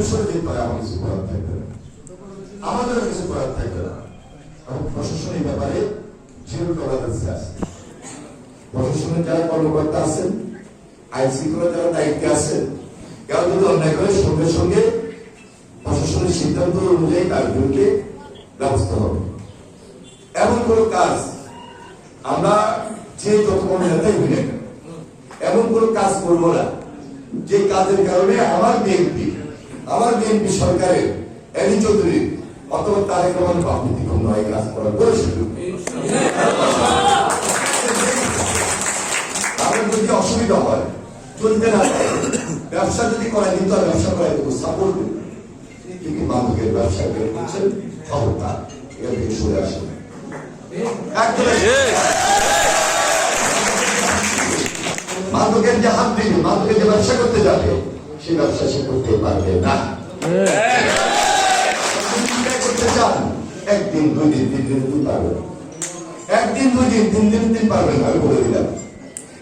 সরে যেতে হয়, আমার কিছু করার থাকবে না, আমাদেরও কিছু করার থাকবে না। এবং প্রশাসন এই ব্যাপারে জিরো টলারেন্সে আছে। প্রশাসনের যারা কর্মকর্তা আছেন, আইন শৃঙ্খলা যারা দায়িত্বে আছেন, কেউ যদি অন্যায় করে সঙ্গে সঙ্গে প্রশাসনের সিদ্ধান্ত অনুযায়ী তার বিরুদ্ধে ব্যবস্থা হবে। এমন কোন কাজ আমরা যে যত বড় নেতাই হই না, এমন কোন কাজ করবো না যে কাজের কারণে আমার বিএনপি সরকারের এলি চৌধুরী অথবা তারেক রহমান ব্যক্তিগত নয় কাজ করার করে সুযোগ। আমার যদি অসুবিধা হয়, চলতে না পারে, ব্যবসা যদি করায় কিন্তু আর ব্যবসা করায় দেবো, সাপোর্ট দেবো, কিন্তু মাদকের ব্যবসা করে করছেন খবরটা এখান থেকে সরে আসে। মাদকের যে হাত দিবে, মাদকের যে ব্যবসা করতে যাবে, সেই ব্যবসা সে করতে পারবে না। করতে চান একদিন, 2 দিন, 3 দিন পারবে, একদিন 2 দিন, 3 দিন পারবেন, আমি বলে দিলাম।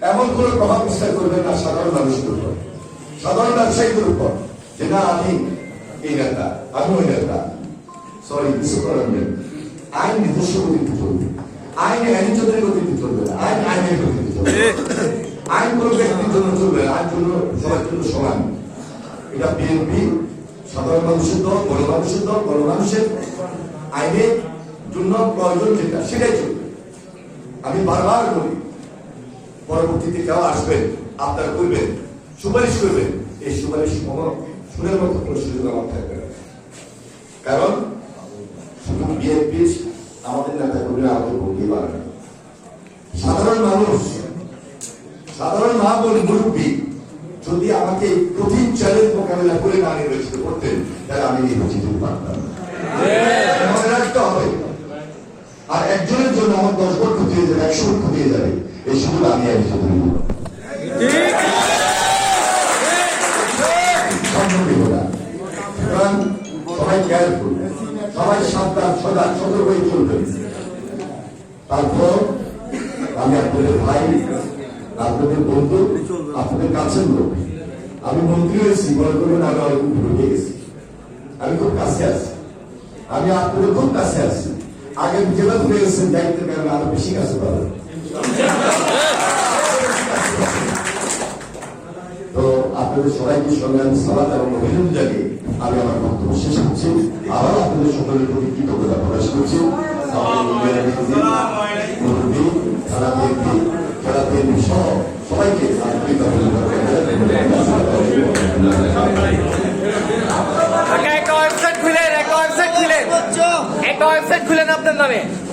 এমন কোন প্রভাব বিস্তার করবেন না সাধারণ মানুষের উপর, সাধারণ ব্যবসায়ীদের উপর, যে না আমি এই নেতা, আমি ওই নেতা। সরি, কিছু করার নেই। আইন নিজস্ব গতিতে চলবে, আইন আইন চৌধুরীর গতিতে চলবে না, আইন আইনের গতিতে চলবে। আইন কোন ব্যক্তির জন্য চলবে না, আইন জন্য সবার জন্য সমান। এটা বিএনপি সাধারণ মানুষের দল, গণমানুষের দল, গণমানুষের আইনের জন্য প্রয়োজন যেটা সেটাই চলবে। আমি বারবার বলি, পরবর্তীতে কেউ আসবেন, আপনারা করবেন, সুপারিশ করবেন, এই সুপারিশ শুনের মতো কোনো সুযোগ আমার থাকবে না। কারণ শুধু বিএনপি আমাদের নেতা কর্মীরা আমাদের বলতেই পারে না। সাধারণ মানুষ, সাধারণ মা বল মুরব্বী যদি আমাকে কঠিন চ্যালেঞ্জ মোকাবেলা করে না নির্বাচিত করতেন, তাহলে আমি নির্বাচিত পারতাম। মনে রাখতে হবে। আর একজনের জন্য আমার 10 ভোট ক্ষতি হয়ে যাবে, 100 ভোট ক্ষতি হয়ে যাবে, এই সুযোগ আমি একজন সবাই কেয়ারফুল, সবাই সাবধান, সজাগ, সতর্ক হয়ে চলবেন। তারপর আমি আপনাদের ভাই, আপনাদের বন্ধু, আপনাদের কাছের লোক। আমি মন্ত্রী হয়েছি, মনে করবেন আমি অনেক ঢুকে গেছি, আমি খুব কাছে আছি, আমি আপনাদের খুব কাছে আছি। আগে জেলা ঘুরে গেছেন দায়িত্বের কারণে আরো বেশি কাছে পাবেন। তো আপনাদের সবাইকে সংগ্রামী সালাত এবং অভিনন্দন জানিয়ে আমি আমার বক্তব্য শেষ করছি। আবার আপনাদের সকলের প্রতি কৃতজ্ঞতা প্রকাশ করছি। সহ সবাইকে একটা ওয়েবসাইট খুলেন আপনার নামে।